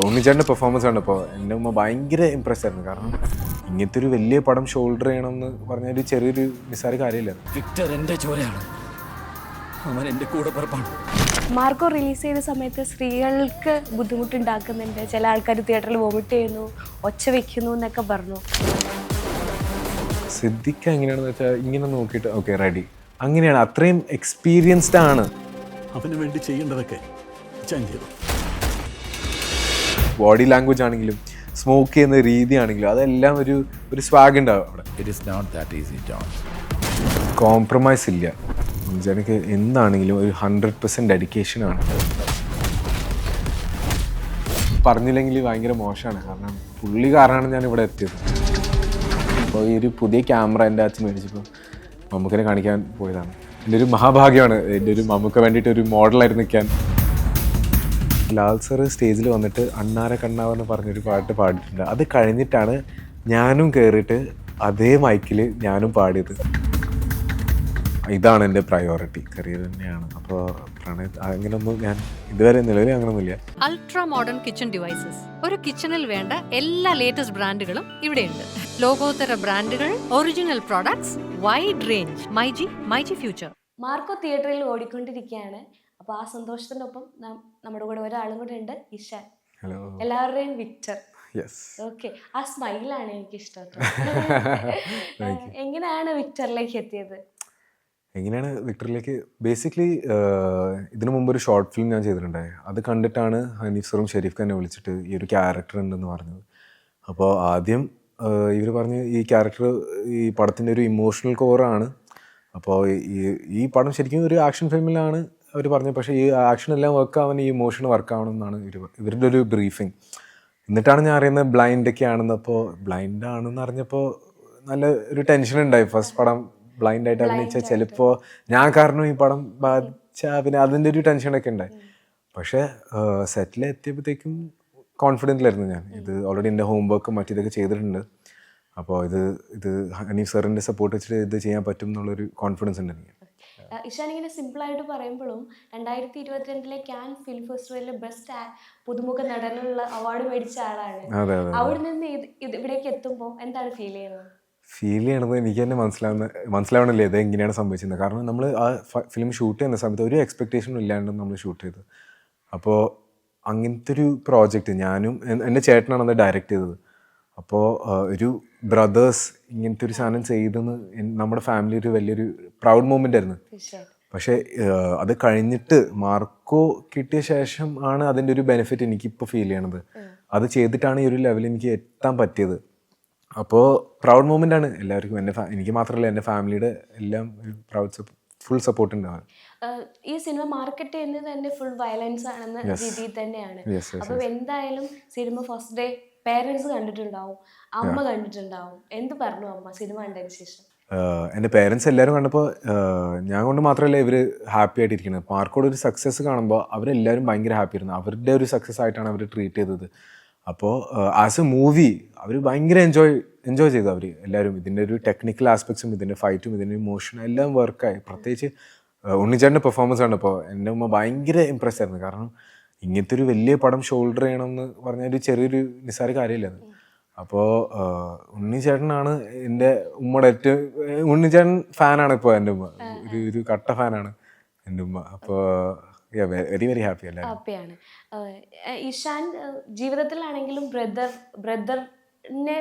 ഉണ്ണിച്ചേട്ടൻ്റെ performance കണ്ടപ്പോൾ എൻ്റെ ഉമ്മ ഭയങ്കര ഇമ്പ്രസ് ആയിരുന്നു. കാരണം ഇങ്ങനത്തെ ഒരു വലിയ പടം ഷോൾഡർ ചെയ്യണമെന്ന് പറഞ്ഞ ഒരു ചെറിയൊരു നിസ്സാര കാര്യമില്ല. വിക്ടർ എൻ്റെ ചോരയാണ്, അവൻ എൻ്റെ കൂടെ പുറപ്പാണ്. മാർക്കോ റിലീസ് ചെയ്ത സമയത്ത് സ്ത്രീകൾക്ക് ബുദ്ധിമുട്ടുണ്ടാക്കുന്നുണ്ട്, ചില ആൾക്കാർ തിയേറ്ററിൽ വോമിറ്റ് ചെയ്യുന്നു, ഒച്ച വെക്കുന്നു എന്നൊക്കെ പറഞ്ഞു. സിദ്ദിഖ് എങ്ങനെയാണെന്ന് വെച്ചാൽ ഇങ്ങനെ നോക്കിയിട്ട് ഓക്കെ റെഡി, അങ്ങനെയാണ്. അത്രയും എക്സ്പീരിയൻസ്ഡ് ആണ്. അവന് വേണ്ടി ചെയ്യേണ്ടതൊക്കെ ഞാൻ ചെയ്തു. ബോഡി ലാംഗ്വേജ് ആണെങ്കിലും സ്മോക്ക് ചെയ്യുന്ന രീതി ആണെങ്കിലും അതെല്ലാം ഒരു സ്വാഗ് ഉണ്ടാവും അവിടെ. It is not that easy John. Compromise ഇല്ല. എനിക്ക് എന്താണെങ്കിലും ഒരു 100% ഡെഡിക്കേഷനാണ്. പറഞ്ഞില്ലെങ്കിൽ ഭയങ്കര മോശമാണ്. കാരണം പുള്ളി കാരണമാണ് ഞാൻ ഇവിടെ എത്തിയത്. അപ്പോൾ ഈ ഒരു പുതിയ ക്യാമറ എൻ്റെ അച്ഛൻ മേടിച്ചപ്പോൾ മമ്മൂക്കനെ കാണിക്കാൻ പോയതാണ്. എൻ്റെ ഒരു മഹാഭാഗ്യമാണ്. എൻ്റെ ഒരു മമ്മൂക്ക വേണ്ടിയിട്ട് ഒരു മോഡലായിട്ട് നിൽക്കാൻ. ലാൽ സാറ് സ്റ്റേജിൽ വന്നിട്ട് അണ്ണാര കണ്ണാവെന്ന് പറഞ്ഞൊരു പാട്ട് പാടിയിട്ടുണ്ട്. അത് കഴിഞ്ഞിട്ടാണ് ഞാനും കയറിയിട്ട് അതേ മൈക്കിൽ ഞാനും പാടിയത്. ഇതാണ് എൻ്റെ പ്രയോറിറ്റി, കരിയർ തന്നെയാണ്. അപ്പോൾ പ്രണയ് അങ്ങനെയൊന്നും ഞാൻ ഇതുവരെ നിലവിൽ അങ്ങനെയൊന്നുമില്ല. അൾട്രാ മോഡേൺ കിച്ചൺ ഡിവൈസസ്, ഒരു കിച്ചണിൽ വേണ്ട എല്ലാ ലേറ്റസ്റ്റ് ബ്രാൻഡുകളും ഇവിടെയുണ്ട്. ലോകോത്തര ബ്രാൻഡുകൾ, original products, wide range. MyG future. Marco തിയേറ്ററിൽ ഓടിക്കൊണ്ടിരിക്കുകയാണ്. അപ്പോൾ ആ സന്തോഷത്തിനൊപ്പം നമ്മുടെ കൂടെ ഒരാളും കൂടെ ഉണ്ട്, ഇഷാൻ. ഹലോ. എല്ലാവരുടെയും വിക്ടർ. യെസ്. ഓക്കെ, ആ സ്മൈലാണ് എനിക്ക് ഇഷ്ടം. എങ്ങനെയാണ് വിക്ടറിലേക്ക് എത്തിയത്? എങ്ങനെയാണ് വിക്ടറിലേക്ക്? ബേസിക്കലി ഇതിനു മുമ്പ് ഒരു ഷോർട്ട് ഫിലിം ഞാൻ ചെയ്തിട്ടുണ്ടായി. അത് കണ്ടിട്ടാണ് ഹനീഫ് സറും ഷെരീഫ് ഖാനെ വിളിച്ചിട്ട് ഈ ഒരു ക്യാരക്ടർ ഉണ്ടെന്ന് പറഞ്ഞത്. അപ്പോൾ ആദ്യം ഇവർ പറഞ്ഞ് ഈ ക്യാരക്ടർ ഈ പടത്തിൻ്റെ ഒരു ഇമോഷണൽ കോറാണ്. അപ്പോൾ ഈ പടം ശരിക്കും ഒരു ആക്ഷൻ ഫിലിമിലാണ് അവർ പറഞ്ഞത്. പക്ഷേ ഈ ആക്ഷൻ എല്ലാം വർക്ക് ആവാൻ ഈ ഇമോഷൻ വർക്ക് ആവണം എന്നാണ് ഇവരുടെ ഒരു ബ്രീഫിങ്. എന്നിട്ടാണ് ഞാൻ അറിയുന്നത് ബ്ലൈൻഡൊക്കെ ആണെന്ന്. അപ്പോൾ ബ്ലൈൻഡ് ആണെന്ന് അറിഞ്ഞപ്പോൾ നല്ല ഒരു ടെൻഷൻ ഉണ്ടായി. ഫസ്റ്റ് പടം ബ്ലൈൻഡായിട്ട് അഭിനയിച്ചാൽ ചിലപ്പോൾ ഞാൻ കാരണം ഈ പടം ബാധിച്ചാൽ പിന്നെ അതിൻ്റെ ഒരു ടെൻഷനൊക്കെ ഉണ്ടായി. പക്ഷേ സെറ്റിൽ എത്തിയപ്പോഴത്തേക്കും കോൺഫിഡൻറ്റിലായിരുന്നു ഞാൻ. ഇത് ഓൾറെഡി എൻ്റെ ഹോംവർക്കും മറ്റിതൊക്കെ ചെയ്തിട്ടുണ്ട്. അപ്പോൾ ഇത് ഹനീഫ് സാറിൻ്റെ സപ്പോർട്ട് വെച്ചിട്ട് ഇത് ചെയ്യാൻ പറ്റും എന്നുള്ളൊരു കോൺഫിഡൻസ് ഉണ്ട് എനിക്ക്. ഇഷാൻ ഇങ്ങനെ സിമ്പിളായിട്ട് പറയുമ്പോഴും 2022 ക്യാൻ ഫിലിം ഫെസ്റ്റിവലിൽ ബെസ്റ്റ് പുതുമുഖ നടനുള്ള അവാർഡ് മേടിച്ച ആളാണ്. അവിടെ നിന്ന് ഇവിടേക്ക് എത്തുമ്പോൾ എന്താണ് ഫീൽ ചെയ്യുന്നത്? ഫീൽ ചെയ്യണത് എനിക്ക് തന്നെ മനസ്സിലാവണില്ലേ ഇത് എങ്ങനെയാണ് സംഭവിച്ചത്. കാരണം നമ്മൾ ആ ഫിലിം ഷൂട്ട് ചെയ്യുന്ന സമയത്ത് ഒരു എക്സ്പെക്റ്റേഷനും ഇല്ലാണ്ട് നമ്മൾ ഷൂട്ട് ചെയ്തത്. അപ്പോൾ അങ്ങനത്തെ ഒരു പ്രോജക്റ്റ് ഞാനും എൻ്റെ ചേട്ടനാണ് അത് ഡയറക്റ്റ് ചെയ്തത്. അപ്പോൾ ഒരു ബ്രദേഴ്സ് ഇങ്ങനത്തെ ഒരു സാധനം ചെയ്തെന്ന് നമ്മുടെ ഫാമിലി ഒരു വലിയൊരു പ്രൗഡ് മൂമെൻ്റ് ആയിരുന്നു. പക്ഷേ അത് കഴിഞ്ഞിട്ട് മാർക്കോ കിട്ടിയ ശേഷം ആണ് അതിൻ്റെ ഒരു ബെനിഫിറ്റ് എനിക്കിപ്പോൾ ഫീൽ ചെയ്യണത്. അത് ചെയ്തിട്ടാണ് ഈ ഒരു ലെവലിൽ എനിക്ക് എത്താൻ പറ്റിയത്. അപ്പോൾ പ്രൗഡ് മൂമെൻ്റ് ആണ് എല്ലാവർക്കും. എനിക്ക് മാത്രമല്ല എൻ്റെ ഫാമിലിയുടെ എല്ലാം ഫുൾ സപ്പോർട്ട് ഉണ്ടാവും. ഈ സിനിമ മാർക്കറ്റ് ചെയ്യുന്നത് തന്നെ ഫുൾ വയലൻസ് ആണെന്ന രീതിയിൽ തന്നെയാണ്. അപ്പോൾ എന്തായാലും സിനിമ ഫസ്റ്റ് ഡേ പേരൻസ് കണ്ടിട്ടുണ്ടാവും, അമ്മ കണ്ടിട്ടുണ്ടാവും. എന്ത് പറഞ്ഞു അമ്മ സിനിമ കണ്ടതിന് ശേഷം? എൻ്റെ പേരൻസ് എല്ലാവരും കണ്ടപ്പോൾ ഞാൻ കൊണ്ട് മാത്രമല്ല ഇവർ ഹാപ്പി ആയിട്ടിരിക്കുന്നത്. മാർക്കോടെ ഒരു സക്സസ് കാണുമ്പോൾ അവരെല്ലാവരും ഭയങ്കര ഹാപ്പി ആയിരുന്നു. അവരുടെ ഒരു സക്സസ് ആയിട്ടാണ് അവർ ട്രീറ്റ് ചെയ്തത്. അപ്പോൾ ആസ് എ മൂവി അവർ ഭയങ്കര എൻജോയ് ചെയ്തു. അവർ എല്ലാവരും ഇതിൻ്റെ ഒരു ടെക്നിക്കൽ ആസ്പെക്ട്സും ഇതിൻ്റെ ഫൈറ്റും ഇതിൻ്റെ ഇമോഷനും എല്ലാം വർക്കായി. പ്രത്യേകിച്ച് ഉണ്ണിച്ചേട്ടൻ്റെ പെർഫോമൻസ് കണ്ടപ്പോൾ എൻ്റെ ഉമ്മ ഭയങ്കര ഇമ്പ്രസ് ആയിരുന്നു. കാരണം ഇങ്ങനത്തെ ഒരു വലിയ പടം ഷോൾഡർ ചെയ്യണമെന്ന് പറഞ്ഞ ഒരു ചെറിയൊരു നിസ്സാര കാര്യമില്ല അത്. അപ്പോൾ ഉണ്ണിച്ചേട്ടനാണ് എൻ്റെ ഉമ്മയുടെ ഉണ്ണിച്ചേട്ടൻ ഫാനാണ് ഇപ്പോൾ എൻ്റെ ഉമ്മ. ഒരു കട്ട ഫാനാണ് എൻ്റെ ഉമ്മ. അപ്പോൾ വെരി ഹാപ്പിയാണ്. ഇഷാൻ ജീവിതത്തിലാണെങ്കിലും ബ്രദറിനെ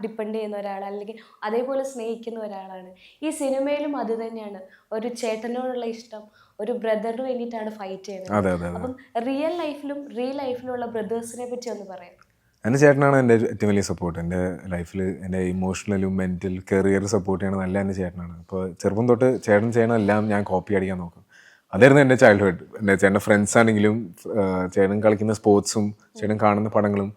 ഡിപ്പെൻഡ് ചെയ്യുന്ന ഒരാൾ, അല്ലെങ്കിൽ അതേപോലെ സ്നേഹിക്കുന്ന ഒരാളാണ്. ഈ സിനിമയിലും അത് തന്നെയാണ്. ഒരു ചേട്ടനോടുള്ള ഇഷ്ടം, ഒരു ബ്രദറിന് വേണ്ടിയിട്ടാണ് ഫൈറ്റ് ചെയ്യുന്നത്. അപ്പം റിയൽ ലൈഫിലുള്ള ബ്രദേഴ്സിനെ പറ്റി ഒന്ന് പറയാം. എൻ്റെ ചേട്ടനാണ് എൻ്റെ ഏറ്റവും വലിയ സപ്പോർട്ട്. എൻ്റെ ലൈഫിൽ എൻ്റെ ഇമോഷണലും മെൻ്റൽ കരിയർ സപ്പോർട്ട് ചെയ്യണത് നല്ല എൻ്റെ ചേട്ടനാണ്. അപ്പോൾ ചെറുപ്പം തൊട്ട് ചേട്ടൻ ചെയ്യണമെല്ലാം ഞാൻ കോപ്പി അടിക്കാൻ നോക്കും. അതായിരുന്നു എൻ്റെ ചൈൽഡ്ഹുഡ്. എൻ്റെ ചേട്ടൻ്റെ ഫ്രണ്ട്സ് ആണെങ്കിലും ചേട്ടൻ കളിക്കുന്ന സ്പോർട്സും ചേട്ടൻ കാണുന്ന പടങ്ങളും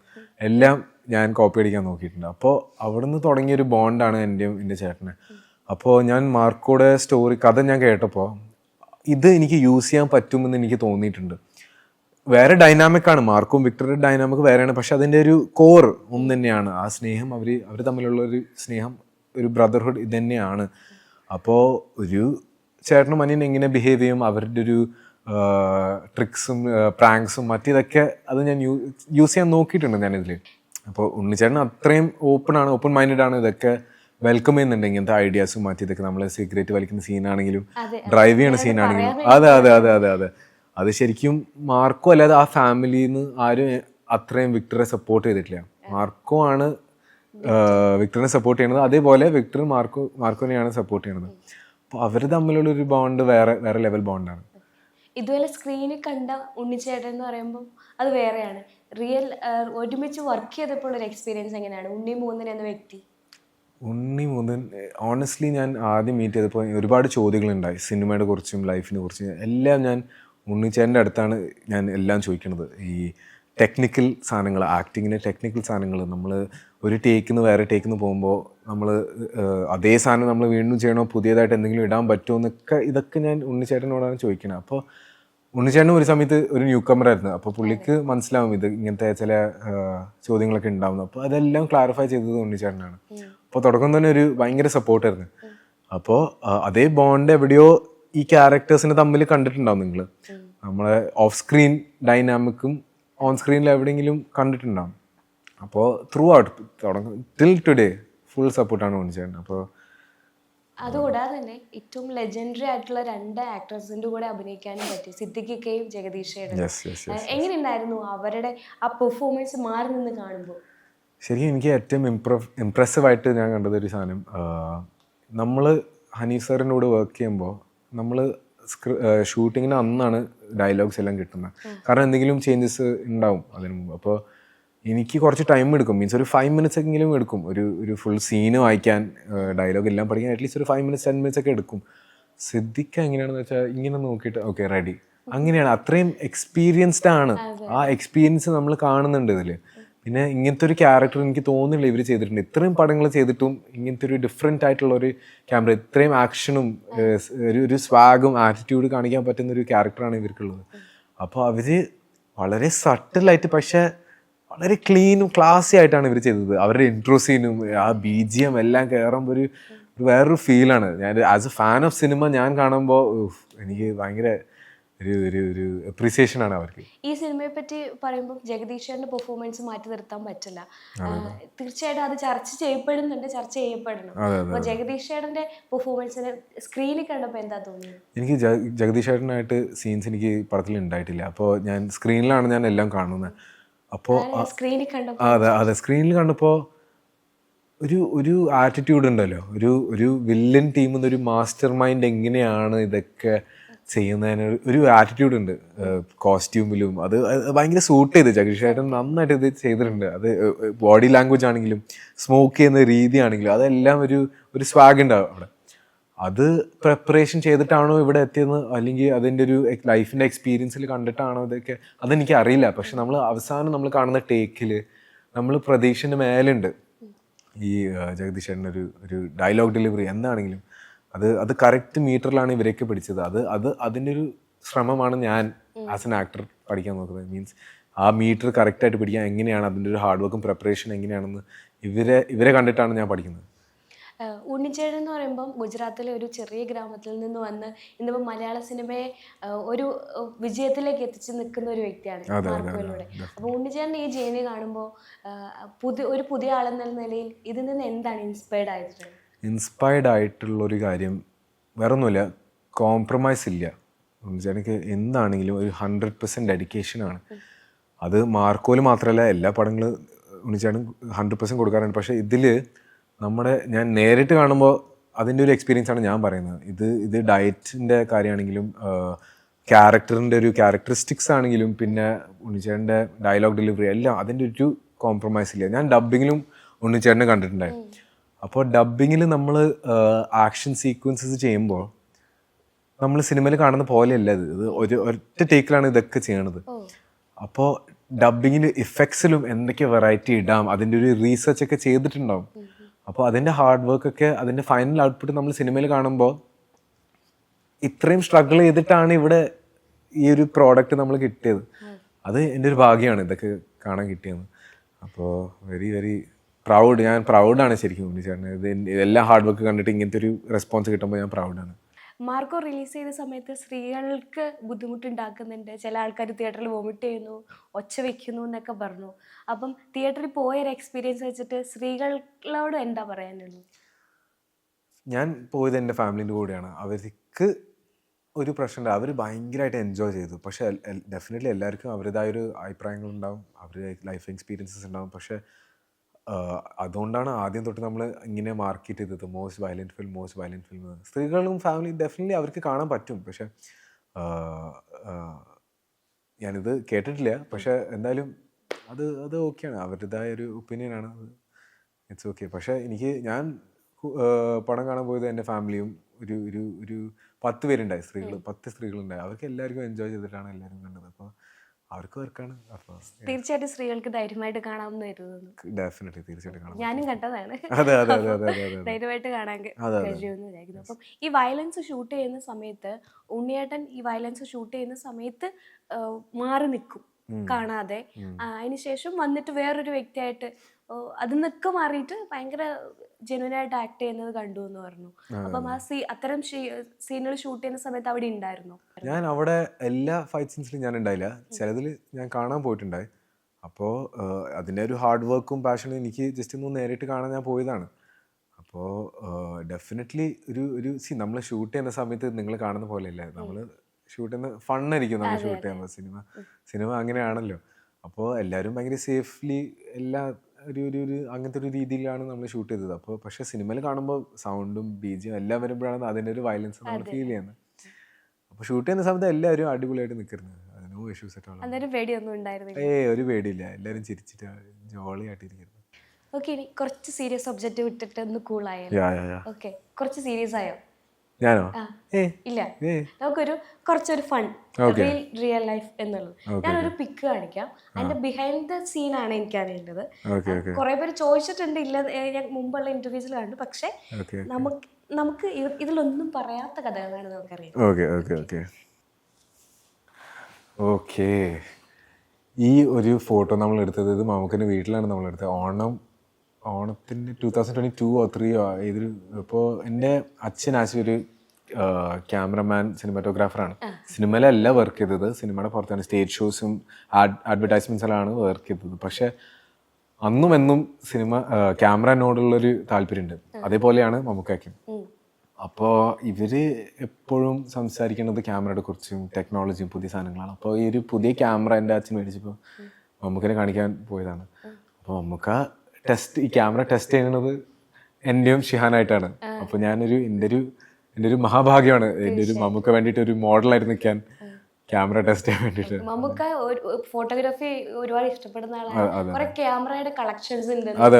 എല്ലാം ഞാൻ കോപ്പി അടിക്കാൻ നോക്കിയിട്ടുണ്ട്. അപ്പോൾ അവിടുന്ന് തുടങ്ങിയൊരു ബോണ്ടാണ് എൻ്റെയും എൻ്റെ ചേട്ടന്. അപ്പോൾ ഞാൻ മാർക്കോയുടെ കഥ ഞാൻ കേട്ടപ്പോൾ ഇത് എനിക്ക് യൂസ് ചെയ്യാൻ പറ്റുമെന്ന് എനിക്ക് തോന്നിയിട്ടുണ്ട്. വേറെ ഡൈനാമിക്കാണ്, മാർക്കും വിക്ടറുടെ ഡൈനാമിക് വേറെയാണ്. പക്ഷെ അതിൻ്റെ ഒരു കോർ ഒന്ന് തന്നെയാണ്. ആ സ്നേഹം അവർ തമ്മിലുള്ള ഒരു സ്നേഹം, ഒരു ബ്രദർഹുഡ് ഇത് തന്നെയാണ്. അപ്പോൾ ഒരു ചേട്ടനും അനിയൻ എങ്ങനെ ബിഹേവ് ചെയ്യും, അവരുടെ ഒരു ട്രിക്സും പ്രാങ്ക്സും മറ്റിതൊക്കെ അത് ഞാൻ യൂസ് ചെയ്യാൻ നോക്കിയിട്ടുണ്ട് ഞാനിതിൽ. അപ്പോൾ ഉണ്ണിച്ചേട്ടൻ അത്രയും ഓപ്പൺ മൈൻഡഡ് ആണ്, ഇതൊക്കെ വെൽക്കം ചെയ്യുന്നുണ്ട് ഇങ്ങനത്തെ ഐഡിയാസും മറ്റിതൊക്കെ. നമ്മൾ സിഗരറ്റ് വലിക്കുന്ന സീനാണെങ്കിലും ഡ്രൈവ് ചെയ്യണ സീനാണെങ്കിലും അതെ അതെ അതെ അതെ അതെ അത് ശരിക്കും മാർക്കോ അല്ലാതെ ആ ഫാമിലിയിൽ നിന്ന് ആരും അത്രയും വിക്ടറെ സപ്പോർട്ട് ചെയ്തിട്ടില്ല. മാർക്കോ ആണ് വിക്ടറിനെ സപ്പോർട്ട് ചെയ്യണത്, അതേപോലെ വിക്ടർ മാർക്കോനെയാണ് സപ്പോർട്ട് ചെയ്യണത്. അപ്പോൾ അവർ തമ്മിലുള്ള ഒരു ബോണ്ട് വേറെ ലെവൽ ബോണ്ടാണ്. ഇതുപോലെ സ്ക്രീനിൽ കണ്ട ഉണ്ണിച്ചേട്ടൻ എന്ന് പറയുമ്പോൾ അത് വേറെയാണ്. റിയൽ ഒരുമിച്ച് വർക്ക് ചെയ്തപ്പോൾ ഒരു എക്സ്പീരിയൻസ് എങ്ങനെയാണ് ഉണ്ണി മൂന്നൻ എന്ന വ്യക്തി? ഉണ്ണി മൂന്നൻ ഓണസ്റ്റ്ലി ഞാൻ ആദ്യം മീറ്റ് ചെയ്തപ്പോൾ ഒരുപാട് ചോദ്യങ്ങളുണ്ടായി സിനിമയെ കുറിച്ചും ലൈഫിനെ കുറിച്ചും എല്ലാം. ഞാൻ ഉണ്ണിച്ചേട്ടൻ്റെ അടുത്താണ് ഞാൻ എല്ലാം ചോദിക്കുന്നത്. ഈ ടെക്നിക്കൽ സാധനങ്ങൾ, ആക്ടിങ്ങിൻ്റെ ടെക്നിക്കൽ സാധനങ്ങൾ, നമ്മൾ ഒരു ടേക്കിൽ നിന്ന് വേറെ ടേക്കിൽ നിന്ന് പോകുമ്പോൾ നമ്മൾ അതേ സാധനം നമ്മൾ വീണ്ടും ചെയ്യണോ, പുതിയതായിട്ട് എന്തെങ്കിലും ഇടാൻ പറ്റുമോ എന്നൊക്കെ ഇതൊക്കെ ഞാൻ ഉണ്ണിച്ചേട്ടനോടാണ് ചോദിക്കുന്നത്. അപ്പോൾ ഉണ്ണിച്ചേട്ടനും ഒരു സമയത്ത് ഒരു ന്യൂ കമറായിരുന്നു. അപ്പോൾ പുള്ളിക്ക് മനസ്സിലാവും ഇത് ഇങ്ങനത്തെ ചില ചോദ്യങ്ങളൊക്കെ ഉണ്ടാവുന്നു. അപ്പോൾ അതെല്ലാം ക്ലാരിഫൈ ചെയ്തത് ഉണ്ണിച്ചേട്ടനാണ്. അപ്പോൾ തുടക്കം തന്നെ ഒരു ഭയങ്കര സപ്പോർട്ടായിരുന്നു. അപ്പോൾ അതേ ബോണ്ട് എവിടെയോ ഈ ക്യാരക്ടേഴ്സിനെ തമ്മിൽ കണ്ടിട്ടുണ്ടാവും നിങ്ങൾ. നമ്മളെ ഓഫ് സ്ക്രീൻ ഡൈനാമിക്കും ഓൺ സ്ക്രീനിൽ എവിടെയെങ്കിലും കണ്ടിട്ടുണ്ടാവും. അപ്പോൾ through out till today full സപ്പോർട്ടാണ് ഉണ്ണിച്ചേട്ടൻ. അപ്പോൾ അതുകൂടാതെ തന്നെ ഏറ്റവും ലെജൻഡറി ആയിട്ടുള്ള 2 ആക്ടേഴ്സിൻ്റെ കൂടെ അഭിനയിക്കാനും പറ്റി, സിദ്ദിഖിക്കയും ജഗദീഷേട്ടനും. എങ്ങനെയുണ്ടായിരുന്നു അവരുടെ ആ പെർഫോമൻസ് മാറി നിന്ന് കാണുമ്പോൾ? ശരിക്കും എനിക്ക് ഏറ്റവും ഇംപ്രസീവായിട്ട് ഞാൻ കണ്ടത് ഒരു സാധനം, നമ്മൾ ഹനീഫ് സാറിൻ്റെ കൂടെ വർക്ക് ചെയ്യുമ്പോൾ നമ്മൾ ഷൂട്ടിങ്ങിന് അന്നാണ് ഡയലോഗ്സ് എല്ലാം കിട്ടുന്നത്. കാരണം എന്തെങ്കിലും ചേഞ്ചസ് ഉണ്ടാവും അതിന് മുമ്പ്. അപ്പോൾ എനിക്ക് കുറച്ച് ടൈം എടുക്കും, മീൻസ് ഒരു 5 minutes എങ്കിലും എടുക്കും ഒരു ഫുൾ സീന് വായിക്കാൻ, ഡയലോഗ് എല്ലാം പഠിക്കാൻ അറ്റ്ലീസ്റ്റ് ഒരു 5 minutes 10 minutes ഒക്കെ എടുക്കും. സിദ്ദിഖ് എങ്ങനെയാണെന്ന് വെച്ചാൽ ഇങ്ങനെ നോക്കിയിട്ട് ഓക്കെ റെഡി, അങ്ങനെയാണ്. അത്രയും എക്സ്പീരിയൻസ്ഡ് ആണ്. ആ എക്സ്പീരിയൻസ് നമ്മൾ കാണുന്നുണ്ട് ഇതിൽ. പിന്നെ ഇങ്ങനത്തെ ഒരു ക്യാരക്ടർ എനിക്ക് തോന്നുന്നില്ല ഇവർ ചെയ്തിട്ടുണ്ട്. ഇത്രയും പടങ്ങൾ ചെയ്തിട്ടും ഇങ്ങനത്തെ ഒരു ഡിഫറെൻ്റ് ആയിട്ടുള്ള ഒരു ക്യാമറ, ഇത്രയും ആക്ഷനും ഒരു സ്വാഗും ആറ്റിറ്റ്യൂഡ് കാണിക്കാൻ പറ്റുന്ന ഒരു ക്യാരക്ടറാണ് ഇവർക്കുള്ളത്. അപ്പോൾ അവർ വളരെ സട്ടിലായിട്ട് പക്ഷേ വളരെ ക്ലീനും ക്ലാസി ആയിട്ടാണ് ഇവർ ചെയ്തത്. അവരുടെ ഇൻട്രോ സീനും ആ BGM എല്ലാം കയറുമ്പോൾ ഒരു വേറൊരു ഫീലാണ്. ഞാൻ as A fan of cinema ഞാൻ കാണുമ്പോൾ എനിക്ക് ഭയങ്കര ഒരു അപ്രീസിയേഷൻ ആണ് അവർക്ക്. ഈ സിനിമയെ പറ്റി പറയുമ്പോൾ ജഗദീഷേട്ടൻ്റെ പെർഫോമൻസ് മാറ്റി നിർത്താൻ പറ്റില്ല. തീർച്ചയായിട്ടും അത് ചർച്ച ചെയ്യപ്പെടണം. അപ്പോൾ ജഗദീഷേട്ടൻ്റെ പെർഫോമൻസിന് സ്ക്രീനിൽ കണ്ടപ്പോൾ എന്താ തോന്നിയത്? എനിക്ക് ജഗദീഷേട്ടനായിട്ട് സീൻസ് എനിക്ക് പടത്തിൽ ഉണ്ടായിട്ടില്ല. അപ്പോൾ ഞാൻ സ്ക്രീനിലാണ് ഞാൻ എല്ലാം കാണുന്നത്. അപ്പോൾ സ്ക്രീനിൽ കണ്ടപ്പോൾ അതെ സ്ക്രീനിൽ കണ്ടപ്പോൾ ഒരു ആറ്റിറ്റ്യൂഡ് ഉണ്ടല്ലോ, ഒരു വില്ലൻ ടീമിൽ നിന്ന് ഒരു മാസ്റ്റർ മൈൻഡ് എങ്ങനെയാണ് ഇതൊക്കെ ചെയ്യുന്നതിന് ഒരു ആറ്റിറ്റ്യൂഡ് ഉണ്ട്. കോസ്റ്റ്യൂമിലും അത് ഭയങ്കര സൂട്ട് ചെയ്ത് ജഗദീഷേട്ടൻ നന്നായിട്ട് ഇത് ചെയ്തിട്ടുണ്ട്. അത് ബോഡി ലാംഗ്വേജ് ആണെങ്കിലും സ്മോക്ക് ചെയ്യുന്ന രീതി ആണെങ്കിലും അതെല്ലാം ഒരു സ്വാഗ് ഉണ്ടാവും അവിടെ. അത് പ്രിപ്പറേഷൻ ചെയ്തിട്ടാണോ ഇവിടെ എത്തിയെന്ന്, അല്ലെങ്കിൽ അതിൻ്റെ ഒരു ലൈഫിൻ്റെ എക്സ്പീരിയൻസിൽ കണ്ടിട്ടാണോ ഇതൊക്കെ, അതെനിക്ക് അറിയില്ല. പക്ഷെ നമ്മൾ അവസാനം നമ്മൾ കാണുന്ന ടേക്കിൽ നമ്മൾ പ്രതീക്ഷൻ്റെ മേലുണ്ട് ഈ ജഗദീഷേട്ടൻ്റെ ഒരു ഡയലോഗ് ഡെലിവറി എന്താണെങ്കിലും അത് കറക്റ്റ് മീറ്ററിലാണ് ഇവരൊക്കെ പിടിച്ചത്. അതിൻ്റെ ഒരു ശ്രമമാണ് ഞാൻ ആസ് എൻ ആക്ടർ പഠിക്കാൻ നോക്കുന്നത്. മീൻസ് ആ മീറ്റർ കറക്റ്റായിട്ട് പിടിക്കാൻ എങ്ങനെയാണ്, അതിൻ്റെ ഒരു ഹാർഡ് വർക്കും പ്രിപ്പറേഷൻ എങ്ങനെയാണെന്ന് ഇവരെ കണ്ടിട്ടാണ് ഞാൻ പഠിക്കുന്നത്. ഉണ്ണിച്ചേട്ടൻ എന്ന് പറയുമ്പം ഗുജറാത്തിലെ ഒരു ചെറിയ ഗ്രാമത്തിൽ നിന്ന് വന്ന് ഇന്നിപ്പോൾ മലയാള സിനിമയെ ഒരു വിജയത്തിലേക്ക് എത്തിച്ച് നിൽക്കുന്ന ഒരു വ്യക്തിയാണ് മാർക്കോയിലൂടെ. അപ്പോൾ ഉണ്ണിച്ചേട്ടൻ ഈ ജേണി കാണുമ്പോൾ ഒരു പുതിയ ആളെന്ന നിലയിൽ ഇതിൽ നിന്ന് എന്താണ് ഇൻസ്പയർഡ് ആയിട്ടുള്ളൊരു കാര്യം വേറെ ഒന്നുമില്ല, കോംപ്രമൈസ് ഇല്ല. ഉണ്ണിച്ചേട്ടനിക്ക് എന്താണെങ്കിലും ഒരു 100% ഡെഡിക്കേഷനാണ്. അത് മാർക്കോയിൽ മാത്രമല്ല എല്ലാ പടങ്ങളും ഉണ്ണിച്ചേട്ടൻ 100% കൊടുക്കാറുണ്ട്. പക്ഷേ ഇതിൽ ഞാൻ നേരിട്ട് കാണുമ്പോൾ അതിൻ്റെ ഒരു എക്സ്പീരിയൻസ് ആണ് ഞാൻ പറയുന്നത്. ഇത് ഡയറ്റിൻ്റെ കാര്യമാണെങ്കിലും ക്യാരക്ടറിൻ്റെ ഒരു ക്യാരക്ടറിസ്റ്റിക്സ് ആണെങ്കിലും പിന്നെ ഉണ്ണിച്ചേട്ടൻ്റെ ഡയലോഗ് ഡെലിവറി എല്ലാം അതിൻ്റെ ഒരു കോംപ്രമൈസ് ഇല്ല. ഞാൻ ഡബ്ബിങ്ങിലും ഉണ്ണിച്ചേട്ടനെ കണ്ടിട്ടുണ്ടായിരുന്നു. അപ്പോൾ ഡബ്ബിങ്ങിൽ നമ്മൾ ആക്ഷൻ സീക്വൻസസ് ചെയ്യുമ്പോൾ നമ്മൾ സിനിമയിൽ കാണുന്ന പോലെയല്ല ഇത് ഒറ്റ ടേക്കിലാണ് ഇതൊക്കെ ചെയ്യണത്. അപ്പോൾ ഡബ്ബിങ്ങിൽ ഇഫക്ട്സിലും എന്തൊക്കെ വെറൈറ്റി ഇടാം അതിൻ്റെ ഒരു റീസെർച്ച് ഒക്കെ ചെയ്തിട്ടുണ്ടാവും. അപ്പോൾ അതിൻ്റെ ഹാർഡ് വർക്കൊക്കെ അതിൻ്റെ ഫൈനൽ ഔട്ട്പുട്ട് നമ്മൾ സിനിമയിൽ കാണുമ്പോൾ ഇത്രയും സ്ട്രഗിൾ ചെയ്തിട്ടാണ് ഇവിടെ ഈ ഒരു പ്രോഡക്റ്റ് നമ്മൾ കിട്ടിയത്. അത് എൻ്റെ ഒരു ഭാഗ്യമാണ് ഇതൊക്കെ കാണാൻ കിട്ടിയത്. അപ്പോൾ വെരി വെരി ഞാൻ പ്രൗഡാണ് ശരിക്കും ഉണ്ണിച്ചേട്ടന്. ഇതെല്ലാം ഹാർഡ് വർക്ക് കണ്ടിട്ട് ഇങ്ങനത്തെ ഒരു റെസ്പോൺസ് കിട്ടുമ്പോൾ ഞാൻ പ്രൗഡാണ്. മാർക്കോ റിലീസ് ചെയ്ത സമയത്ത് സ്ത്രീകൾക്ക് ബുദ്ധിമുട്ടുണ്ടാക്കുന്നുണ്ട്, ചില ആൾക്കാർ തിയേറ്ററിൽ വോമിറ്റ് ചെയ്യുന്നു, ഒച്ച വെക്കുന്നു എന്നൊക്കെ പറഞ്ഞു. അപ്പം തിയേറ്ററിൽ പോയൊരു എക്സ്പീരിയൻസ് വെച്ചിട്ട് സ്ത്രീകളോട് എന്താ പറയാനുള്ളത്? ഞാൻ പോയത് എൻ്റെ ഫാമിലിൻ്റെ കൂടെയാണ്. അവർക്ക് ഒരു പ്രശ്നമില്ല, അവർ ഭയങ്കരമായിട്ട് എൻജോയ് ചെയ്തു. പക്ഷേ ഡെഫിനറ്റ്ലി എല്ലാവർക്കും അവരുടേതായൊരു അഭിപ്രായങ്ങളുണ്ടാവും, അവരുടെ ലൈഫ് എക്സ്പീരിയൻസസ് ഉണ്ടാവും. പക്ഷേ അതുകൊണ്ടാണ് ആദ്യം തൊട്ട് നമ്മൾ ഇങ്ങനെ മാർക്കറ്റ് ചെയ്തത് മോസ്റ്റ് വയലൻറ്റ് ഫിലിം. സ്ത്രീകളും ഫാമിലി ഡെഫിനറ്റ്ലി അവർക്ക് കാണാൻ പറ്റും. പക്ഷേ ഞാനിത് കേട്ടിട്ടില്ല. പക്ഷേ എന്തായാലും അത് ഓക്കെയാണ്, അവരുടേതായ ഒരു ഒപ്പീനിയനാണ്, ഇറ്റ്സ് ഓക്കെ. പക്ഷേ ഞാൻ പടം കാണാൻ പോയത് എൻ്റെ ഫാമിലിയും ഒരു 10 പേരുണ്ടായി, 10 സ്ത്രീകളുണ്ടായി. അവർക്ക് എല്ലാവർക്കും എൻജോയ് ചെയ്തിട്ടാണ് എല്ലാവരും കണ്ടത്. അപ്പോൾ അവർക്ക് വർക്കാണ്. അപ്പോൾ തീർച്ചയായിട്ടും സ്ത്രീകൾക്ക് ധൈര്യമായിട്ട് കാണാമെന്ന് കരുതുന്നു. ഡെഫിനറ്റ്ലി തീർച്ചയായിട്ടും കാണാം. ഞാനും കണ്ടതാണ്. അതെ ധൈര്യമായിട്ട് കാണാൻ കഴിയുമെന്ന് വിചാരിക്കുന്നു. അപ്പം ഈ വയലൻസ് ഷൂട്ട് ചെയ്യുന്ന സമയത്ത് ഉണ്ണിയേട്ടൻ ഈ വയലൻസ് ഷൂട്ട് ചെയ്യുന്ന സമയത്ത് മാറി നിൽക്കും കാണാതെ. അതിനുശേഷം വന്നിട്ട് വേറൊരു വ്യക്തിയായിട്ട് അതിൽ നിന്നൊക്കെ മാറിയിട്ട് ഭയങ്കര ജെന്യൂനായിട്ട് ആക്ട് ചെയ്യുന്നത് കണ്ടു എന്ന് പറഞ്ഞു. അപ്പം അത്തരം സീനുകൾ ഷൂട്ട് ചെയ്യുന്ന സമയത്ത് അവിടെ ഉണ്ടായിരുന്നു? ഞാൻ അവിടെ എല്ലാ ഫൈറ്റ് സീൻസിലും ഞാൻ ഉണ്ടായില്ല, ചിലതിൽ ഞാൻ കാണാൻ പോയിട്ടുണ്ടായി. അപ്പോൾ അതിൻ്റെ ഒരു ഹാർഡ് വർക്കും പാഷനും എനിക്ക് ജസ്റ്റ് ഒന്ന് നേരിട്ട് കാണാൻ ഞാൻ പോയതാണ്. അപ്പോൾ ഡെഫിനറ്റ്ലി ഒരു നമ്മൾ ഷൂട്ട് ചെയ്യുന്ന സമയത്ത് നിങ്ങൾ കാണുന്ന പോലെയല്ല, നമ്മൾ ഷൂട്ട് ചെയ്യുന്ന ഫണ്ണായിരിക്കും നമ്മൾ ഷൂട്ട് ചെയ്യുമ്പോൾ. സിനിമ അങ്ങനെയാണല്ലോ. അപ്പോൾ എല്ലാവരും ഭയങ്കര സേഫ്ലി എല്ലാ ഒരു അങ്ങനത്തെ ഒരു രീതിയിലാണ് നമ്മൾ ഷൂട്ട് ചെയ്തത്. അപ്പോൾ പക്ഷേ സിനിമയിൽ കാണുമ്പോൾ സൗണ്ടും ബീജിയും എല്ലാം വരുമ്പോഴാണ് അതിൻ്റെ ഒരു വയലൻസ് നമ്മൾ ഫീൽ ചെയ്യുന്നത്. അപ്പോൾ ഷൂട്ട് ചെയ്യുന്ന സമയത്ത് എല്ലാവരും അടിപൊളിയായിട്ട് നിൽക്കുന്നത്, നോ ഇഷ്യൂസ് അറ്റ് ഓൾ. പേടിയൊന്നും ഉണ്ടായിരുന്നില്ല? ഒരു പേടിയില്ല, എല്ലാവരും ചിരിച്ചിട്ട് ജോളിയായിട്ടിരിക്കുന്നു. ഓക്കെ, ഇനി കുറച്ച് സീരിയസ് ഒബ്ജക്റ്റ് വിട്ടിട്ട് ഒന്ന് കൂളായോ? ഓക്കെ, കുറച്ച് സീരിയസ് ആയോ? ഞാനോ? ഇല്ല, നമുക്കൊരു കുറച്ചൊരു ഫൺ, റിയൽ ലൈഫ് എന്നുള്ളത്. ഞാനൊരു പിക്ക് കാണിക്കാം, അതിന്റെ ബിഹൈൻഡ് ദ സീൻ ആണ് എനിക്ക് അറിയേണ്ടത്. കുറെ പേര് ചോദിച്ചിട്ടുണ്ട്, ഇല്ല ഞാൻ മുമ്പുള്ള ഇന്റർവ്യൂസിൽ കണ്ടു. പക്ഷെ നമുക്ക് ഇതിലൊന്നും പറയാത്ത കഥകളാണ് നമുക്കറിയാം. ഓക്കെ, ഈ ഒരു ഫോട്ടോ നമ്മൾ എടുത്തത് ഇത് മമ്മൂക്കിൻ്റെ വീട്ടിലാണ് നമ്മൾ എടുത്തത്. ഓണത്തിൻ്റെ 2022 or 2023 ഇതൊരു. ഇപ്പോൾ എൻ്റെ അച്ഛൻ ആക്ച്വലി ഒരു ക്യാമറമാൻ, സിനിമാറ്റോഗ്രാഫറാണ്. സിനിമയിലല്ല വർക്ക് ചെയ്തത്, സിനിമയുടെ പുറത്താണ് സ്റ്റേജ് ഷോസും അഡ്വർടൈസ്മെൻറ്റ്സിലാണ് വർക്ക് ചെയ്തത്. പക്ഷേ അന്നും എന്നും ക്യാമറനോടുള്ളൊരു താല്പര്യമുണ്ട്. അതേപോലെയാണ് മമ്മൂക്കായ്ക്കും. അപ്പോൾ ഇവർ എപ്പോഴും സംസാരിക്കുന്നത് ക്യാമറയെ കുറിച്ചും ടെക്നോളജിയും പുതിയ സാധനങ്ങളാണ്. അപ്പോൾ ഈ ഒരു പുതിയ ക്യാമറ എൻ്റെ അച്ഛൻ മേടിച്ചപ്പോൾ മമ്മൂക്കിനെ കാണിക്കാൻ പോയതാണ്. അപ്പോൾ മമ്മൂക്ക ഈ ക്യാമറ ടെസ്റ്റ് ചെയ്യുന്നത് എൻ്റെയും ഷിഹാനായിട്ടാണ്. അപ്പോൾ എൻ്റെ ഒരു മഹാഭാഗ്യമാണ്, എൻ്റെ ഒരു മമ്മൂക്ക വേണ്ടിയിട്ട് ഒരു മോഡലായിട്ട് നിൽക്കാൻ ക്യാമറ ടെസ്റ്റ് ചെയ്യാൻ വേണ്ടിയിട്ട്. മമ്മൂക്ക ഫോട്ടോഗ്രാഫി ഒരുപാട് ഇഷ്ടപ്പെടുന്ന ആളാണ്. കുറെ ക്യാമറയുടെ കളക്ഷൻസ് ഉണ്ട്. അതെ.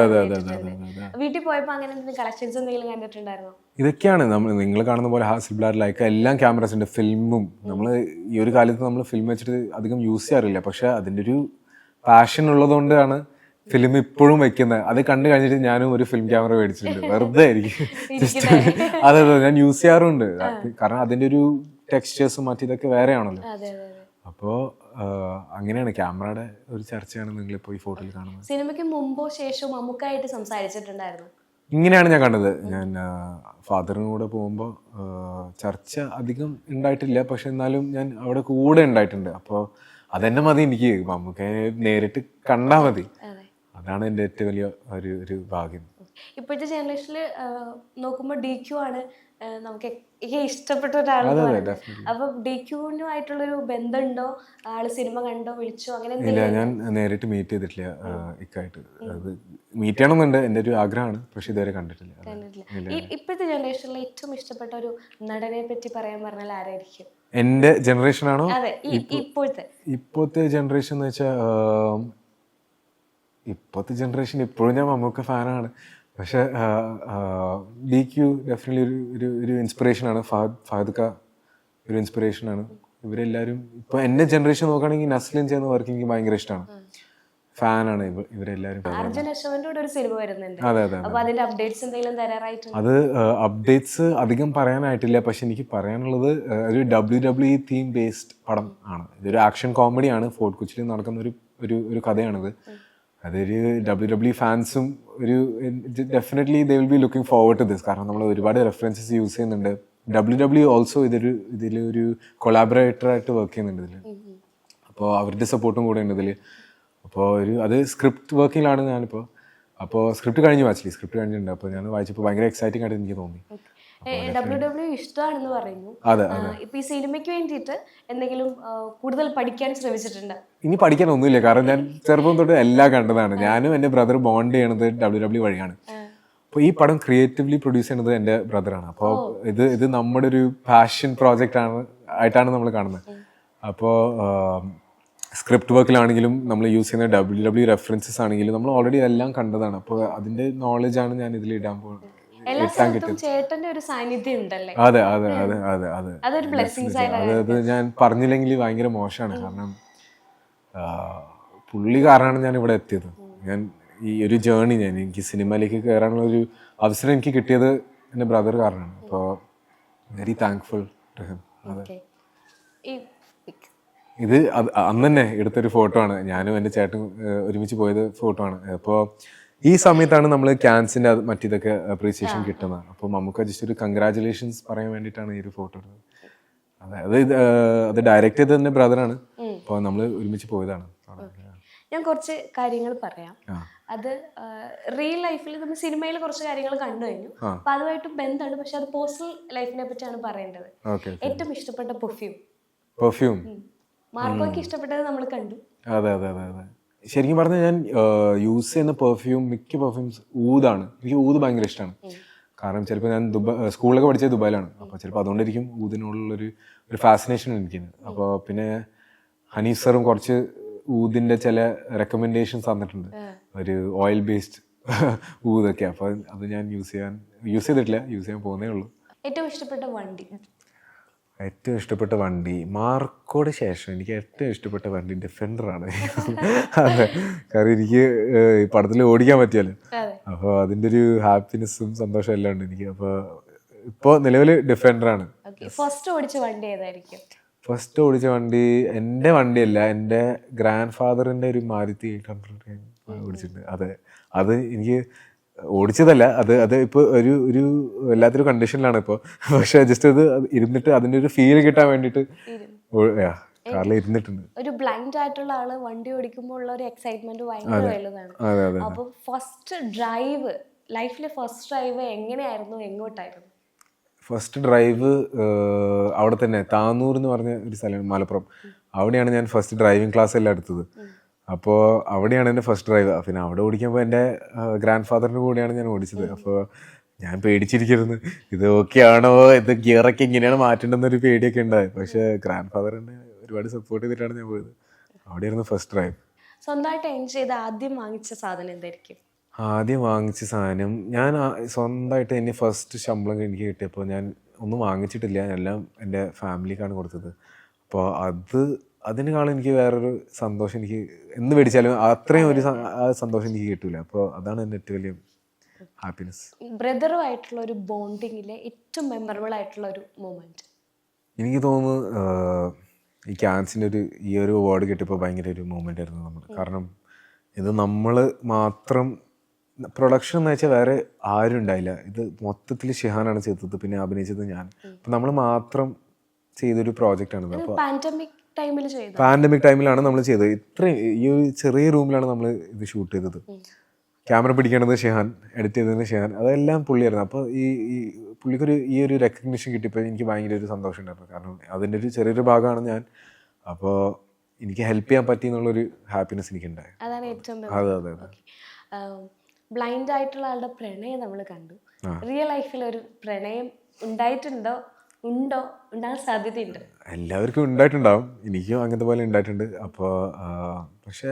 വീട്ടിൽ പോയപ്പോൾ അങ്ങനെ എന്തെങ്കിലും കളക്ഷൻസ് എന്തെങ്കിലും കണ്ടിട്ടുണ്ടായിരുന്നോ? ഇതൊക്കെയാണ് നിങ്ങൾ കാണുന്ന പോലെ ഹാസിൽബ്ലാഡിലൊക്കെ എല്ലാം ക്യാമറസ് ഉണ്ട്. ഫിലിമും നമ്മൾ ഈ ഒരു കാലത്ത് നമ്മൾ ഫിലിം വെച്ചിട്ട് അധികം യൂസ് ചെയ്യാറില്ല. പക്ഷെ അതിൻ്റെ ഒരു പാഷൻ ഉള്ളതുകൊണ്ടാണ് ഫിലിം ഇപ്പോഴും വെക്കുന്നത്. അത് കണ്ടു കഴിഞ്ഞിട്ട് ഞാനും ഒരു ഫിലിം ക്യാമറ മേടിച്ചിട്ടുണ്ട്, വെറുതെ ആയിരിക്കും ജസ്റ്റ്. അതെ, ഞാൻ യൂസ് ചെയ്യാറുണ്ട്. കാരണം അതിൻ്റെ ഒരു ടെക്സ്റ്റേഴ്സും മറ്റിതൊക്കെ വേറെയാണല്ലോ. അപ്പോൾ അങ്ങനെയാണ് ക്യാമറയുടെ ഒരു ചർച്ചയാണ് നിങ്ങളിപ്പോൾ ഈ ഫോട്ടോയിൽ കാണുന്നത്. സിനിമയ്ക്ക് മുമ്പോ ശേഷവും മമ്മൂക്കായിട്ട് സംസാരിച്ചിട്ടുണ്ടായിരുന്നു? ഇങ്ങനെയാണ് ഞാൻ കണ്ടത്. ഞാൻ ഫാദറിനും കൂടെ പോകുമ്പോൾ ചർച്ച അധികം ഉണ്ടായിട്ടില്ല, പക്ഷെ എന്നാലും ഞാൻ അവിടെ കൂടെ ഉണ്ടായിട്ടുണ്ട്. അപ്പോൾ അതെന്നെ മതി എനിക്ക്, മമ്മൂക്കെ നേരിട്ട് കണ്ടാൽ മതി. അതാണ് എൻ്റെ ഏറ്റവും വലിയ ഒരു ഭാഗ്യം. ഇപ്പോഴത്തെ ജനറേഷനിൽ നോക്കുമ്പോൾ DQ ആണ് നമുക്ക് ഇഷ്ടപ്പെട്ട ഒരാൾ. അപ്പൊ DQ-ആയിട്ടുള്ളൊരു ബന്ധമുണ്ടോ? ആള് സിനിമ കണ്ടോ, വിളിച്ചോ, അങ്ങനെ? ഇല്ല, ഞാൻ നേരിട്ട് മീറ്റ് ചെയ്തിട്ടില്ല ഇക്കായിട്ട്. അത് മീറ്റ് ചെയ്യണമെന്നുണ്ട്, എൻ്റെ ഒരു ആഗ്രഹമാണ്, പക്ഷെ ഇതുവരെ കണ്ടിട്ടില്ല. ഇപ്പോഴത്തെ ജനറേഷനിൽ ഏറ്റവും ഇഷ്ടപ്പെട്ട ഒരു നടനെ പറ്റി പറയാൻ പറഞ്ഞാൽ ആരായിരിക്കും? എൻ്റെ ജനറേഷനാണോ? ഇപ്പോഴത്തെ ജനറേഷൻ എന്ന് വെച്ചാൽ ഇപ്പോഴത്തെ ജനറേഷൻ ഇപ്പോഴും ഞാൻ മമ്മൂക്ക ഫാനാണ്. പക്ഷെ DQ ഡെഫിനറ്റ്ലി ഒരു ഇൻസ്പിറേഷനാണ്. ഫഹദ് ക ഒരു ഇൻസ്പിറേഷനാണ്. ഇവരെല്ലാവരും ഇപ്പോൾ എൻ്റെ ജനറേഷൻ നോക്കുകയാണെങ്കിൽ നസ്ലിൻ ചെയ്യുന്ന വർക്ക് എനിക്ക് ഭയങ്കര ഇഷ്ടമാണ്, ഫാനാണ് ഇവരെല്ലാവരും. അത് അപ്ഡേറ്റ്സ് അധികം പറയാനായിട്ടില്ല. പക്ഷെ എനിക്ക് പറയാനുള്ളത് ഒരു WWE തീം ബേസ്ഡ് പടം ആണ്. ഇതൊരു ആക്ഷൻ കോമഡിയാണ്. ഫോർട്ട് കൊച്ചിയിൽ നടക്കുന്ന ഒരു കഥയാണിത്. അതൊരു WWE ഫാൻസും definitely they will be looking forward to this. കാരണം നമ്മൾ ഒരുപാട് റെഫറൻസസ് യൂസ് ചെയ്യുന്നുണ്ട് WWE ഓൾസോ ഇതിലൊരു കൊളാബറേറ്ററായിട്ട് വർക്ക് ചെയ്യുന്നുണ്ട് ഇതിൽ. അപ്പോൾ അവരുടെ സപ്പോർട്ടും കൂടെ ഉണ്ട് ഇതിൽ. അപ്പോൾ അത് സ്ക്രിപ്റ്റ് വർക്കിങ്ങിലാണ് ഞാനിപ്പോൾ. അപ്പോൾ സ്ക്രിപ്റ്റ് കഴിഞ്ഞിട്ടുണ്ട്. അപ്പോൾ ഞാൻ വായിച്ചപ്പോൾ ഭയങ്കര എക്സൈറ്റിംഗ് ആയിട്ട് എനിക്ക് തോന്നി. WWE ഇഷ്ടമാണെന്ന് പറയുന്നു. അതെ. ഇപ്പൊ ഈ സിനിമയ്ക്ക് വേണ്ടിയിട്ട് എന്തെങ്കിലും കൂടുതൽ പഠിക്കാൻ ശ്രമിച്ചിട്ടുണ്ട്? ഇനി പഠിക്കാനൊന്നുമില്ല, കാരണം ഞാൻ ചെറുപ്പം തൊട്ട് എല്ലാം കണ്ടതാണ്. ഞാനും എൻ്റെ ബ്രദർ ബോണ്ട് ചെയ്യണത് WWE വഴിയാണ്. അപ്പോൾ ഈ പടം ക്രിയേറ്റീവ്ലി പ്രൊഡ്യൂസ് ചെയ്യുന്നത് എൻ്റെ ബ്രദറാണ്. അപ്പോൾ ഇത് നമ്മുടെ ഒരു പാഷൻ പ്രോജക്റ്റ് ആയിട്ടാണ് നമ്മൾ കാണുന്നത്. അപ്പോൾ സ്ക്രിപ്റ്റ് വർക്കിലാണെങ്കിലും നമ്മൾ യൂസ് ചെയ്യുന്ന WWE റെഫറൻസസ് ആണെങ്കിലും നമ്മൾ ഓൾറെഡി എല്ലാം കണ്ടതാണ്. അപ്പോൾ അതിൻ്റെ നോളജാണ് ഞാൻ ഇതിൽ ഇടാൻ പോകുന്നത്. ചേട്ടന്റെ ഒരു സാന്നിധ്യം ഉണ്ടല്ലേ? അതെ. അതൊരു ബ്ലെസ്സിങ്സ് ആയി. അത് ഞാൻ പറഞ്ഞില്ലെങ്കിൽ ഭയങ്കര മോശമാണ്, കാരണം പുള്ളി കാരണമാണ് ഞാൻ ഇവിടെ എത്തിയത്. ഞാൻ ഈ ഒരു ജേർണി എനിക്ക് സിനിമയിലേക്ക് കയറാനുള്ള ഒരു അവസരം എനിക്ക് കിട്ടിയത് എൻ്റെ ബ്രദർ കാരണമാണ്. അപ്പോൾ വെരി താങ്ക്ഫുൾ ടു ഹിം. അതെ. ഇത് അന്ന് തന്നെ എടുത്തൊരു ഫോട്ടോ ആണ്. ഞാനും എൻ്റെ ചേട്ടൻ ഒരുമിച്ച് പോയത് ഫോട്ടോ ആണ്. അപ്പോൾ ഈ സമയത്താണ് നമ്മൾ ക്യാൻസിൻ്റെ മറ്റിതൊക്കെ അപ്രീസിയേഷൻ കിട്ടുന്നത്. അപ്പോൾ നമുക്ക് ജസ്റ്റ് ഒരു കൺഗ്രാജുലേഷൻസ് പറയാൻ വേണ്ടിയിട്ടാണ് ഈ ഒരു ഫോട്ടോ എടുത്തത്. അതെ, അത് ഡയറക്റ്റ് ചെയ്തത് എൻ്റെ ബ്രദറാണ്. അപ്പോൾ നമ്മൾ ഒരുമിച്ച് പോയതാണ്. ഞാൻ കുറച്ച് കാര്യങ്ങൾ പറയാം. അത് റിയൽ ലൈഫിൽ നമ്മൾ സിനിമയിൽ കുറച്ച് കാര്യങ്ങൾ കണ്ടു കഴിഞ്ഞു. അപ്പൊ അതുമായിട്ട് ബന്ധമുണ്ട്, പക്ഷെ അത് പേഴ്സണൽ ലൈഫിനെ പറ്റിയാണ് പറയേണ്ടത്. ഏറ്റവും ഇഷ്ടപ്പെട്ട പെർഫ്യൂം മാർക്കോയ്ക്ക് ഇഷ്ടപ്പെട്ടത് നമ്മൾ കണ്ടു. അതെ. ശരിക്കും പറഞ്ഞാൽ ഞാൻ യൂസ് ചെയ്യുന്ന മിക്ക പെർഫ്യൂംസ് ഊതാണ്. എനിക്ക് ഊത് ഭയങ്കര ഇഷ്ടമാണ്. കാരണം ചിലപ്പോൾ ഞാൻ സ്കൂളിലൊക്കെ പഠിച്ചത് ദുബായിലാണ്. അപ്പോൾ ചിലപ്പോൾ അതുകൊണ്ടായിരിക്കും ഊതിനുള്ളൊരു ഫാസിനേഷൻ എനിക്കുണ്ട്. അപ്പോൾ പിന്നെ ഹനീഫ് സാറും കുറച്ച് ഊതിൻ്റെ ചില റെക്കമെൻഡേഷൻസ് തന്നിട്ടുണ്ട്, ഒരു ഓയിൽ ബേസ്ഡ് ഊതൊക്കെ. അപ്പോൾ അത് ഞാൻ യൂസ് ചെയ്തിട്ടില്ല, യൂസ് ചെയ്യാൻ പോകുന്നേ ഉള്ളൂ. ഏറ്റവും ഇഷ്ടപ്പെട്ട വണ്ടി മാർക്കോയുടെ ശേഷം എനിക്ക് ഏറ്റവും ഇഷ്ടപ്പെട്ട വണ്ടി ഡിഫൻഡറാണ്. അതെ, കാരണം എനിക്ക് ഈ പടത്തിൽ ഓടിക്കാൻ പറ്റിയല്ലോ. അപ്പോൾ അതിൻ്റെ ഒരു ഹാപ്പിനെസ്സും സന്തോഷവും എല്ലാം ഉണ്ട് എനിക്ക്. അപ്പോൾ ഇപ്പോൾ നിലവിൽ ഡിഫൻഡറാണ്. ഫസ്റ്റ് ഓടിച്ച വണ്ടി ഏതായിരിക്കും? ഫസ്റ്റ് ഓടിച്ച വണ്ടി എൻ്റെ വണ്ടിയല്ല, എൻ്റെ ഗ്രാൻഡ് ഫാദറിൻ്റെ ഒരു മാരുതി 800 ഓടിച്ചിട്ടുണ്ട്. അത് എനിക്ക് ഓടിച്ചതല്ല, അത് ഇപ്പോൾ ഒരു വല്ലാത്തൊരു കണ്ടീഷനിലാണ് ഇപ്പോൾ. പക്ഷെ ജസ്റ്റ് അത് ഇരുന്നിട്ട് അതിൻ്റെ ഒരു ഫീൽ കിട്ടാൻ വേണ്ടിയിട്ട് കാറിൽ ഇരുന്നിട്ടുണ്ട്. ഒരു ബ്ലൈൻഡ് ആയിട്ടുള്ള ആള് വണ്ടി ഓടിക്കുമ്പോൾ ഉള്ള ഒരു എക്സൈറ്റ്മെന്റ് ഭയങ്കര വലുതാണ്. അപ്പൊ ലൈഫിലെ ഫസ്റ്റ് ഡ്രൈവ് എങ്ങനെയായിരുന്നു, എങ്ങോട്ടായിരുന്നു? ഫസ്റ്റ് ഡ്രൈവ് അവിടെ തന്നെ താന്നൂർ എന്ന് പറഞ്ഞ ഒരു സ്ഥലമാണ്, മലപ്പുറം. അവിടെയാണ് ഞാൻ ഫസ്റ്റ് ഡ്രൈവിംഗ് ക്ലാസ് എല്ലാം എടുത്തത്. അപ്പോൾ അവിടെയാണ് എൻ്റെ ഫസ്റ്റ് ഡ്രൈവ്. പിന്നെ അവിടെ ഓടിക്കുമ്പോൾ എൻ്റെ ഗ്രാൻഡ് ഫാദറിൻ്റെ കൂടെയാണ് ഞാൻ ഓടിച്ചത്. അപ്പോൾ ഞാൻ പേടിച്ചിരിക്കുന്നു, ഇത് ഓക്കെ ആണോ, ഇത് ഗിയറൊക്കെ ഇങ്ങനെയാണ് മാറ്റേണ്ടെന്നൊരു പേടിയൊക്കെ ഉണ്ടായി. പക്ഷേ ഗ്രാൻഡ് ഫാദറിനെ ഒരുപാട് സപ്പോർട്ട് ചെയ്തിട്ടാണ് ഞാൻ പോയത്. അവിടെയായിരുന്നു ഫസ്റ്റ് ഡ്രൈവ്. സ്വന്തമായിട്ട് എൻജോയ് ചെയ്ത് ആദ്യം വാങ്ങിച്ച സാധനം എന്തായിരിക്കും? ആദ്യം വാങ്ങിച്ച സാധനം ഞാൻ സ്വന്തമായിട്ട് എൻ്റെ ഫസ്റ്റ് ശമ്പളം എനിക്ക് കിട്ടിയപ്പോൾ ഞാൻ ഒന്നും വാങ്ങിച്ചിട്ടില്ല, എല്ലാം എൻ്റെ ഫാമിലിക്കാണ് കൊടുത്തത്. അപ്പോൾ അതിനേക്കാളും എനിക്ക് വേറൊരു സന്തോഷം, എനിക്ക് എന്ത് മേടിച്ചാലും അത്രയും ഒരു സന്തോഷം എനിക്ക് കിട്ടൂല. അപ്പോൾ അതാണ് എൻ്റെ ഏറ്റവും വലിയ ഹാപ്പിനെസ്. ബ്രദറുമായിട്ടുള്ള ഒരു ബോണ്ടിങ്ങിലെ ഏറ്റവും മെമ്മറബിൾ ആയിട്ടുള്ള ഒരു മൊമെന്റ് എനിക്ക് തോന്നുന്നു ഈ ക്യാൻസിൻ്റെ ഈ ഒരു അവാർഡ് കിട്ടിയപ്പോൾ ഭയങ്കര ഒരു മൊമെൻ്റ് ആയിരുന്നു നമ്മൾ. കാരണം ഇത് നമ്മൾ മാത്രം പ്രൊഡക്ഷൻ എന്ന് വെച്ചാൽ വേറെ ആരും ഉണ്ടായില്ല. ഇത് മൊത്തത്തിൽ ഷിഹാനാണ് ചെയ്തത്, പിന്നെ അഭിനയിച്ചത് ഞാൻ. അപ്പം നമ്മൾ മാത്രം ചെയ്തൊരു പ്രോജക്റ്റാണിത്. അപ്പോൾ പാൻഡമിക് ടൈമിലാണ് നമ്മൾ ചെയ്തത്. ഈ ഒരു ചെറിയ റൂമിലാണ് നമ്മൾ ഇത് ഷൂട്ട് ചെയ്തത്. ക്യാമറ പിടിക്കേണ്ടത് ഷിഹാൻ, എഡിറ്റ് ചെയ്തത് ഷിഹാൻ, അതെല്ലാം പുള്ളിയായിരുന്നു. അപ്പോൾ ഈ പുള്ളിക്കൊരു ഈ ഒരു റെക്കഗ്നിഷൻ കിട്ടിയപ്പോൾ എനിക്ക് ഭയങ്കര ഒരു സന്തോഷം ഉണ്ടായിരുന്നു. കാരണം അതിൻ്റെ ഒരു ചെറിയൊരു ഭാഗമാണ് ഞാൻ. അപ്പോൾ എനിക്ക് ഹെൽപ്പ് ചെയ്യാൻ പറ്റി എന്നുള്ളൊരു ഹാപ്പിനെസ് എനിക്കുണ്ടായി. അതാണ് ഏറ്റവും അതെ. ബ്ലൈൻഡ് ആയിട്ടുള്ള ആളുടെ പ്രണയം നമ്മൾ കണ്ടു. റിയൽ ലൈഫിൽ ഒരു പ്രണയം ഉണ്ടാകാൻ സാധ്യതയുണ്ട്? എല്ലാവർക്കും ഉണ്ടായിട്ടുണ്ടാവും, എനിക്കും അങ്ങനത്തെ പോലെ ഉണ്ടായിട്ടുണ്ട്. അപ്പോൾ പക്ഷേ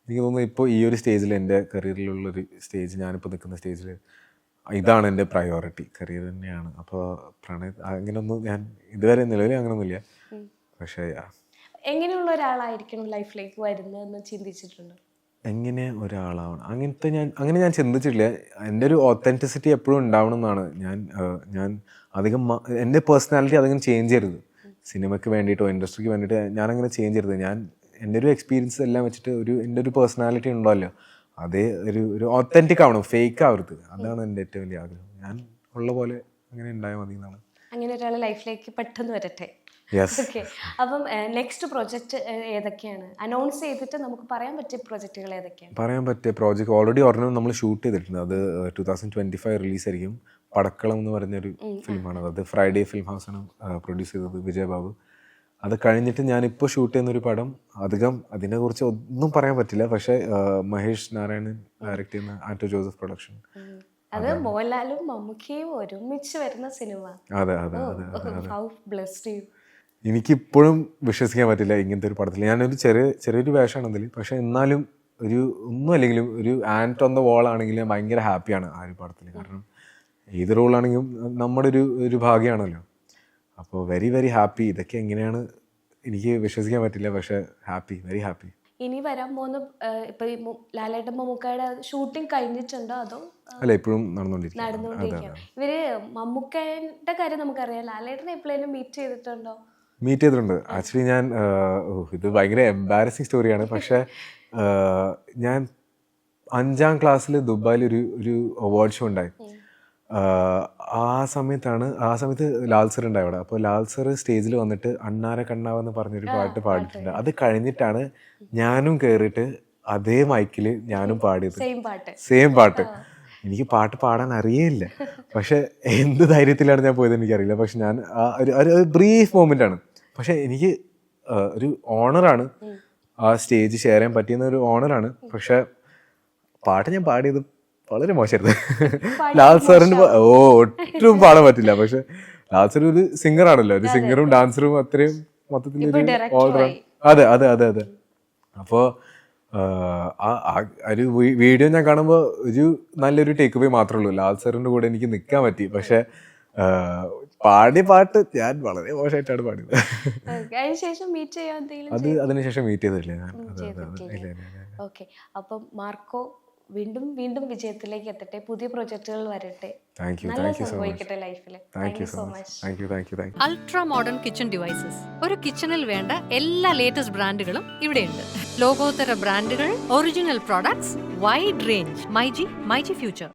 എനിക്ക് തോന്നുന്നു ഇപ്പോൾ ഈ ഒരു സ്റ്റേജിൽ, എൻ്റെ കരിയറിലുള്ളൊരു സ്റ്റേജ്, ഞാനിപ്പോൾ നിൽക്കുന്ന സ്റ്റേജിൽ ഇതാണ് എൻ്റെ പ്രയോറിറ്റി, കരിയർ തന്നെയാണ്. അപ്പോൾ അങ്ങനെയൊന്നും ഞാൻ ഇതുവരെ നിലവിൽ അങ്ങനെയൊന്നുമില്ല. പക്ഷേ എങ്ങനെയുള്ള ഒരാളായിരിക്കണം ലൈഫിലേക്ക് വരുന്നതെന്ന് ചിന്തിച്ചിട്ടുണ്ടോ? എങ്ങനെ ഒരാളാവണം അങ്ങനെ ഞാൻ ചിന്തിച്ചിട്ടില്ല. എൻ്റെ ഒരു ഒത്തൻറ്റിസിറ്റി എപ്പോഴും ഉണ്ടാവണം എന്നാണ് ഞാൻ അധികം എൻ്റെ പേഴ്സണാലിറ്റി അധികം ചേഞ്ച് ചെയ്യരുത്. സിനിമയ്ക്ക് വേണ്ടിയിട്ടോ ഇൻഡസ്ട്രിക്ക് വേണ്ടിയിട്ട് ഞാനങ്ങനെ ചേഞ്ച് ചെയ്യരുത്. എൻ്റെ ഒരു എക്സ്പീരിയൻസ് എല്ലാം വെച്ചിട്ട് എൻ്റെ ഒരു പേഴ്സണാലിറ്റി ഉണ്ടല്ലോ, അതേ ഒരു ഒത്തൻറ്റിക് ആവണം, ഫേക്ക് ആവരുത്. അതാണ് എൻ്റെ ഏറ്റവും വലിയ ആഗ്രഹം. ഞാൻ ഉള്ള പോലെ അങ്ങനെ ഉണ്ടായാൽ മതി എന്നാണ്. അങ്ങനെ ഒരാൾ ലൈഫിലേക്ക് പെട്ടെന്ന് വരട്ടെ. യെസ്. ഓക്കെ, അപ്പം നെക്സ്റ്റ് പ്രൊജക്റ്റ് ഏതൊക്കെയാണ് അനൗൺസ് ചെയ്തിട്ട് നമുക്ക് പറയാൻ പറ്റിയ പ്രൊജക്റ്റുകൾ ഏതൊക്കെയാണ്? പറയാൻ പറ്റിയ പ്രോജക്റ്റ് ഓൾറെഡി ഒരെണ്ണം നമ്മൾ ഷൂട്ട് ചെയ്തിട്ടുണ്ട്. അത് 2025 റിലീസായിരിക്കും. പടക്കളം എന്ന് പറഞ്ഞൊരു ഫിലിമാണ്. അത് ഫ്രൈഡേ ഫിലിം ഹൗസാണ് പ്രൊഡ്യൂസ് ചെയ്തത്, വിജയബാബു. അത് കഴിഞ്ഞിട്ട് ഞാനിപ്പോൾ ഷൂട്ട് ചെയ്യുന്നൊരു പടം, അധികം അതിനെക്കുറിച്ച് ഒന്നും പറയാൻ പറ്റില്ല, പക്ഷേ മഹേഷ് നാരായണൻ ഡയറക്റ്റ് ചെയ്യുന്ന ആന്റോ ജോസഫ് പ്രൊഡക്ഷൻ. അത് മോഹൻലാലും മമ്മൂക്കയും ഒരുമിച്ച് വരുന്ന സിനിമ. അതെ അതെ അതെ അതെ. How blessed you. എനിക്കിപ്പോഴും വിശ്വസിക്കാൻ പറ്റില്ല ഇങ്ങനത്തെ ഒരു പടത്തിൽ. ഞാനൊരു ചെറിയൊരു വേഷമാണ് അതിൽ, പക്ഷെ എന്നാലും ഒന്നും അല്ലെങ്കിലും ഒരു ആൻറ്റ് ഓൺ ദ വാൾ ആണെങ്കിലും ഭയങ്കര ഹാപ്പിയാണ് ആ ഒരു പടത്തിൽ. കാരണം ഏത് റോളാണെങ്കിലും നമ്മുടെ ഒരു ഭാഗ്യമാണല്ലോ. അപ്പോൾ വെരി വെരി ഹാപ്പി. ഇതൊക്കെ എങ്ങനെയാണ് എനിക്ക് വിശ്വസിക്കാൻ പറ്റില്ല, പക്ഷെ ഹാപ്പി, വെരി ഹാപ്പി. ഇനി വരാൻ പോകുന്ന ഇപ്പൊ ഈ ലാലേട്ടൻ മമ്മൂക്കയുടെ ഷൂട്ടിംഗ് കഴിഞ്ഞിട്ടുണ്ടോ അതോ? അല്ല, ഇപ്പോഴും നടന്നുകൊണ്ടിരിക്കും. ഇവര് മമ്മൂക്കയുടെ കാര്യം നമുക്കറിയാം, ലാലേട്ടനെ എപ്പോഴേലും മീറ്റ് ചെയ്തിട്ടുണ്ടോ? മീറ്റ് ചെയ്തിട്ടുണ്ട്. ആക്ച്വലി ഞാൻ ഇത് ഭയങ്കര എംബാരസിങ് സ്റ്റോറിയാണ്, പക്ഷേ ഞാൻ 5ാം ക്ലാസ്സിൽ ദുബായിൽ ഒരു അവാർഡ് ഷോ ഉണ്ടായി. ആ സമയത്ത് ലാൽ സർ ഉണ്ടായി അവിടെ. അപ്പോൾ ലാൽ സർ സ്റ്റേജിൽ വന്നിട്ട് അണ്ണാര കണ്ണാവെന്ന് പറഞ്ഞൊരു പാട്ട് പാടിയിട്ടുണ്ട്. അത് കഴിഞ്ഞിട്ടാണ് ഞാനും കയറിയിട്ട് അതേ മൈക്കിൽ ഞാനും പാടിയത്, സെയിം പാട്ട്. എനിക്ക് പാട്ട് പാടാൻ അറിയില്ല, പക്ഷെ എന്ത് ധൈര്യത്തിലാണ് ഞാൻ പോയത് എനിക്കറിയില്ല. പക്ഷെ ഞാൻ ഒരു ബ്രീഫ് മൊമെൻ്റ് ആണ്, പക്ഷെ എനിക്ക് ഒരു ഓണറാണ് ആ സ്റ്റേജ് ഷെയർ ചെയ്യാൻ പറ്റിയെന്ന ഒരു ഓണറാണ്. പക്ഷെ പാട്ട് ഞാൻ പാടിയത് വളരെ മോശമായിരുന്നു. ലാൽ സാറിന് ഒട്ടും പാടാൻ പറ്റില്ല. പക്ഷെ ലാൽ സാർ ഒരു സിംഗറാണല്ലോ, ഒരു സിംഗറും ഡാൻസറും അത്രയും മൊത്തത്തിൽ ഓൾറൗണ്ട്. അതെ അതെ അതെ അതെ. അപ്പോൾ ഒരു വീഡിയോ ഞാൻ കാണുമ്പോൾ ഒരു നല്ലൊരു ടേക്ക് അവേ മാത്രമേ ഉള്ളൂ. ലാൽ സാറിൻ്റെ കൂടെ എനിക്ക് നിൽക്കാൻ പറ്റി, പക്ഷെ പാടിയ പാട്ട് ഞാൻ വളരെ മോശമായിട്ടാണ് പാടിയത്. അതിനുശേഷം മീറ്റ് ചെയ്തിട്ടില്ല ഞാൻ. ഓക്കെ, അപ്പം മാർക്കോ വീണ്ടും വീണ്ടും വിജയത്തിലേക്ക് എത്തട്ടെ, പുതിയ പ്രൊജക്റ്റുകൾ വരട്ടെ, സംഭവിക്കട്ടെ ലൈഫിൽ. Ultra modern kitchen devices. ഒരു കിച്ചണിൽ വേണ്ട എല്ലാ ലേറ്റസ്റ്റ് ബ്രാൻഡുകളും ഇവിടെയുണ്ട്. ലോകോത്തര ബ്രാൻഡുകൾ, original products, wide range. MyG future.